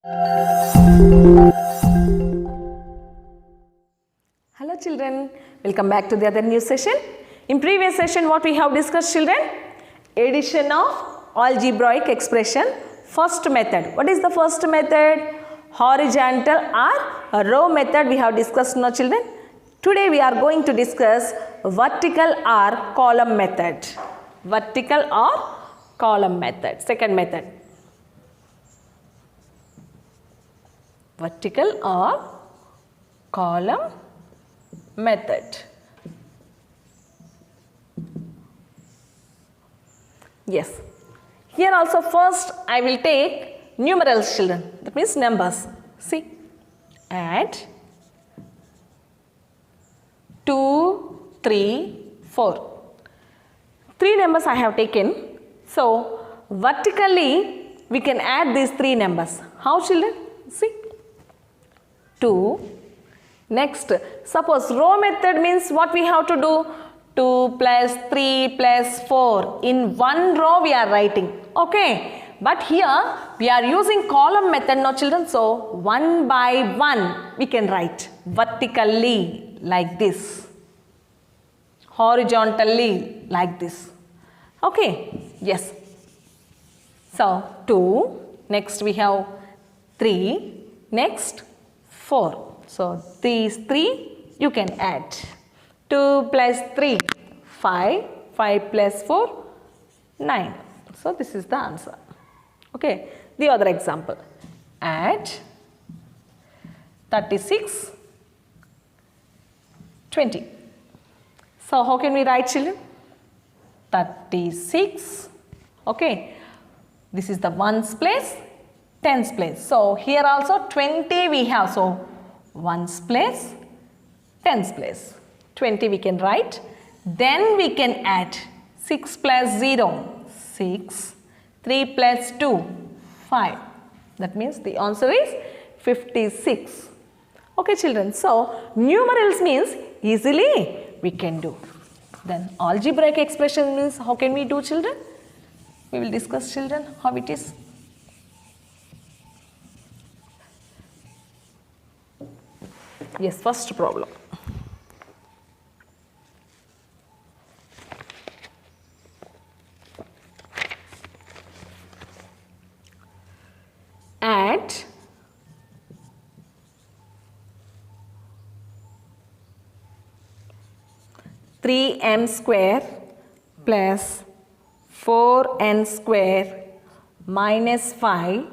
Hello children, welcome back to the other new session. In previous session what we have discussed children? Addition of algebraic expression, first method. What is the first method? Horizontal or row method we have discussed now children. Today we are going to discuss vertical or column method. Vertical or column method, second method. Vertical or column method. Yes. Here also first I will take numerals children. That means numbers. See. Add 2, 3, 4. 3 numbers I have taken. So vertically we can add these 3 numbers. How children? See. 2. Next, suppose row method means what we have to do? 2 plus 3 plus 4. In one row we are writing. Okay. But here we are using column method now children. So one by one we can write vertically like this. Horizontally like this. Okay. Yes. So 2. Next we have 3. Next 4. So these 3 you can add. 2 plus 3, 5. 5 plus 4, 9. So this is the answer. Okay. The other example. Add 36, 20. So how can we write children? 36. Okay. This is the ones place, tens place. So here also 20 we have. So ones place, tens place. 20 we can write. Then we can add 6 plus 0, 6. 3 plus 2, 5. That means the answer is 56. Okay children. So numerals means easily we can do. Then algebraic expression means how can we do children? We will discuss children how it is. Yes, first problem. Add 3m square plus 4n square minus 5,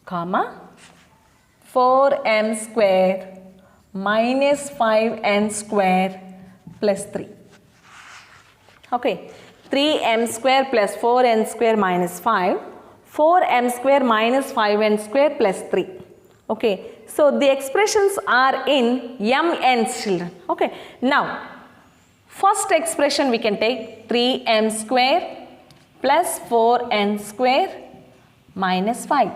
comma 4m square minus 5n square plus 3. Okay. 3m square plus 4n square minus 5. 4m square minus 5n square plus 3. Okay. So the expressions are in mn's children. Okay. Now, first expression we can take 3m square plus 4n square minus 5.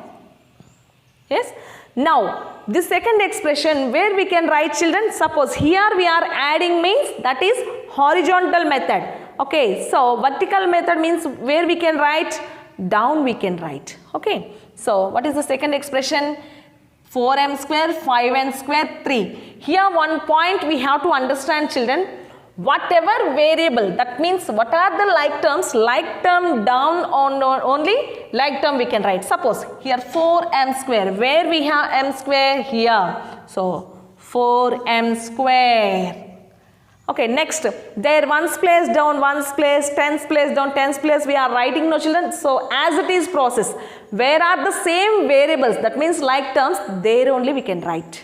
Yes. Now, the second expression where we can write children, suppose here we are adding means that is horizontal method. Okay. So vertical method means where we can write down we can write. Okay. So what is the second expression? 4m square, 5n square, 3. Here one point we have to understand children. Whatever variable, that means what are the like term down on only like term we can write. Suppose here 4m square, where we have m square here. So 4m square. Okay, next, there ones place down, ones place, tens place down, tens place we are writing no children. So as it is process, where are the same variables, that means like terms, there only we can write.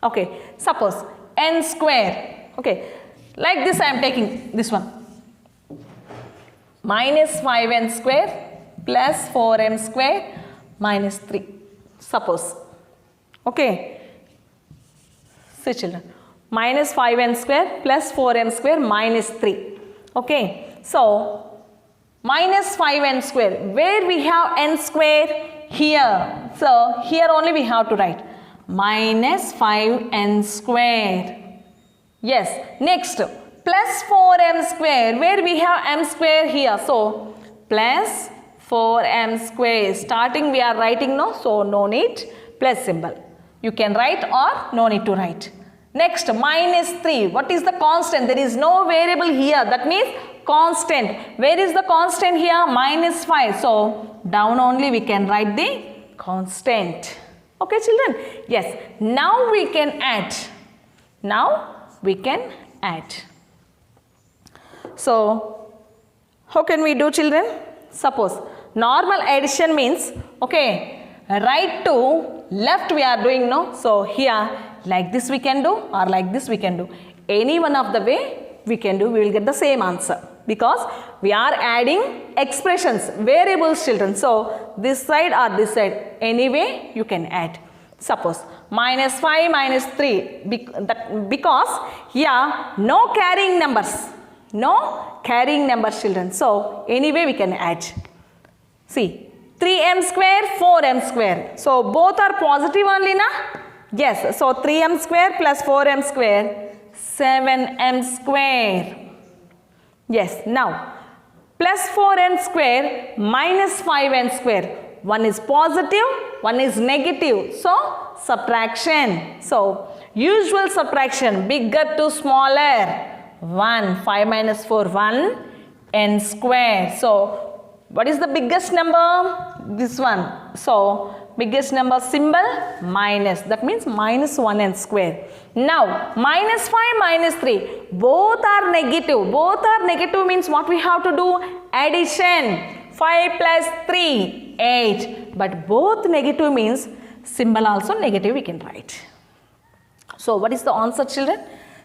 Okay, suppose n square. Okay. Like this I am taking this one. Minus 5n square plus 4m square minus 3. Suppose. Okay. See children. Minus 5n square plus 4m square minus 3. Okay. So, minus 5n square. Where we have n square? Here. So, here only we have to write. Minus 5n square. Yes. Next, plus 4m square. Where we have m square here. So, plus 4m square. Starting we are writing no, so no need plus symbol. You can write or no need to write. Next, minus 3. What is the constant? There is no variable here. That means constant. Where is the constant here? Minus 5. So down only we can write the constant. Okay, children? Yes. Now we can add. Now we can add. So how can we do, children? Suppose normal addition means, okay, right to left we are doing, no? So here like this we can do or like this we can do. Any one of the way we can do, we will get the same answer because we are adding expressions, variables, children. So this side or this side, any way you can add. Suppose minus 5 minus 3 because here no carrying numbers. No carrying numbers, children. So anyway we can add. See, 3m square, 4m square. So both are positive only, na? Yes. So 3m square plus 4m square, 7m square. Yes. Now plus 4n square minus 5n square. One is positive, one is negative. So subtraction. So usual subtraction, bigger to smaller. 1, 5 minus 4, 1, n square. So what is the biggest number? This one. So biggest number symbol minus. That means minus 1n square. Now minus 5 minus 3. Both are negative. Both are negative means what we have to do? Addition. 5 plus 3, 8. But both negative means symbol also negative we can write. So what is the answer, children?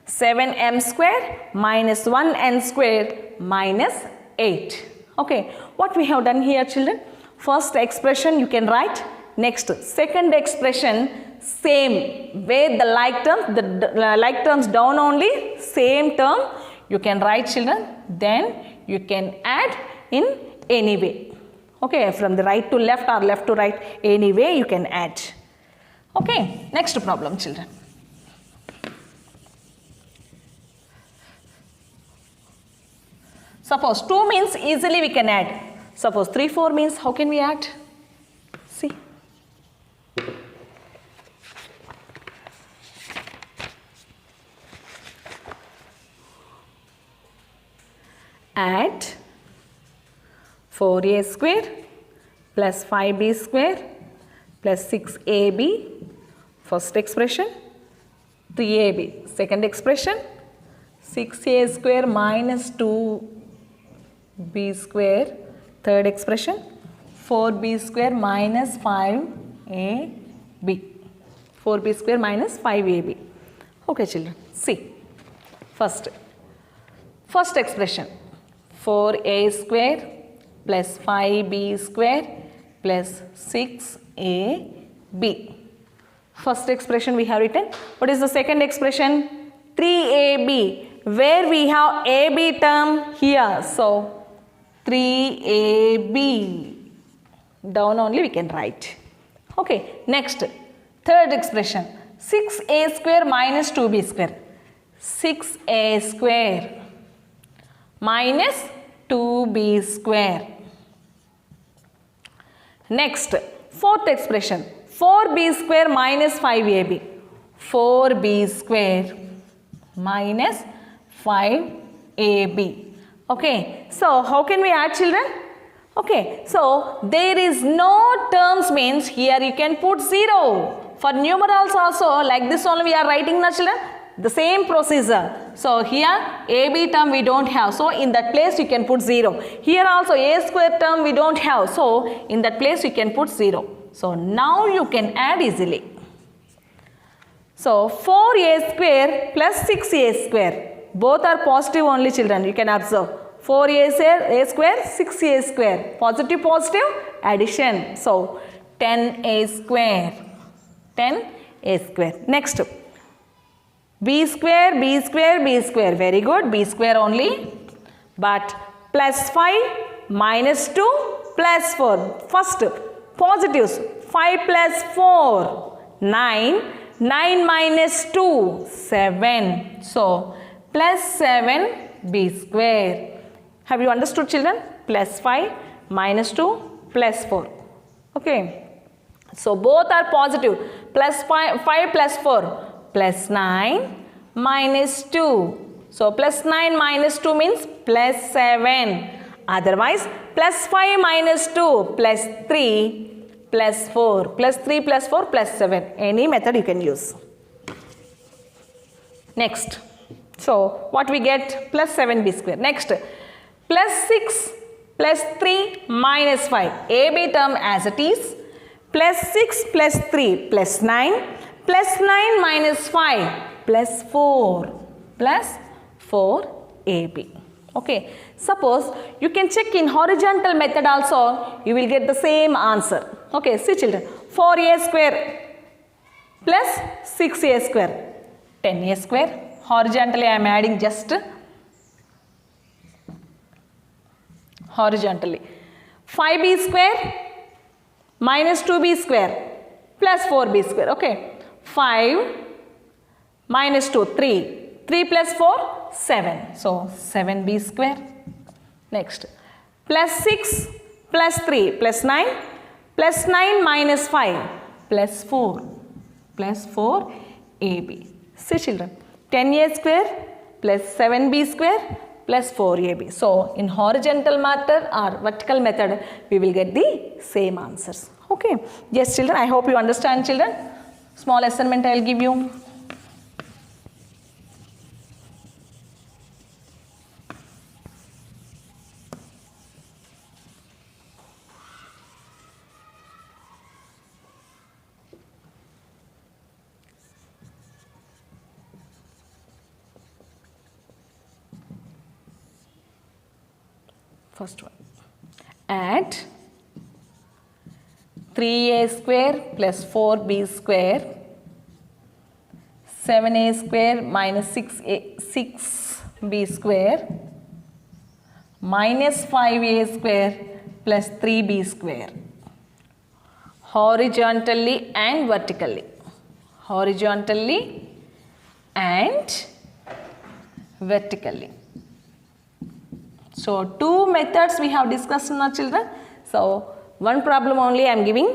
7m square minus 1n square minus 8. Okay, what we have done here, children? First expression you can write. Next, second expression, same way the like terms down only, same term you can write, children. Then you can add in any way. Okay, from the right to left or left to right, any way you can add. Okay, next problem, children. Suppose 2 means easily we can add. Suppose 3, 4 means how can we add? See. Add 4a square plus 5b square plus 6ab. First expression. 3ab. Second expression. 6a square minus 2b square, third expression, 4b square minus 5ab, 4b square minus 5ab. Okay, children, see, first expression, 4a square plus 5b square plus 6ab. First expression we have written. What is the second expression? 3ab, where we have ab term here. So 3ab, down only we can write. Okay, next, third expression, 6a square minus 2b square. 6a square minus 2b square. Next, fourth expression, 4b square minus 5ab. 4b square minus 5ab. Okay, so how can we add, children? Okay, so there is no terms means here you can put 0. For numerals also like this only we are writing, na, children? The same procedure. So here AB term we don't have. So in that place you can put 0. Here also A square term we don't have. So in that place you can put 0. So now you can add easily. So 4a square plus 6a square. Both are positive only, children. You can observe. 4a square, 6a square. Positive, positive, addition. So 10a square. 10a square. Next. B square, B square, B square. Very good. B square only. But plus 5 minus 2 plus 4. First, positives. 5 plus 4, 9. 9 minus 2, 7. So, plus 7 b square. Have you understood, children? Plus 5 minus 2 plus 4. Okay. So both are positive. Plus 5 plus 4 plus 9 minus 2. So plus 9 minus 2 means plus 7. Otherwise plus 5 minus 2 plus 3 plus 4. Plus 3 plus 4 plus 7. Any method you can use. Next. So what we get? Plus 7b square. Next. Plus 6 plus 3 minus 5. AB term as it is. Plus 6 plus 3 plus 9 plus 9 minus 5 plus 4 plus 4 AB. Okay. Suppose you can check in horizontal method also, you will get the same answer. Okay. See children, 4a square plus 6a square, 10a square. Horizontally I am adding just horizontally. 5b square minus 2b square plus 4b square. Okay. 5 minus 2, 3. 3 plus 4, 7. So 7b square. Next. Plus 6 plus 3 plus 9 plus 9 minus 5 plus 4 plus 4ab. See children. 10a square plus 7b square plus 4ab. So in horizontal method or vertical method, we will get the same answers. Okay. Yes children, I hope you understand children. Small assignment I will give you. First one. Add 3a square plus 4b square, 7a square minus 6b square minus 5a square plus 3b square. Horizontally and vertically. Horizontally and vertically. So two methods we have discussed now children. So one problem only I am giving.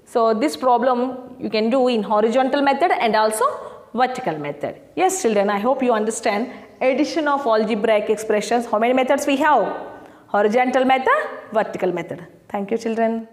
So this problem you can do in horizontal method and also vertical method. Yes children, I hope you understand addition of algebraic expressions. How many methods we have? Horizontal method, vertical method. Thank you children.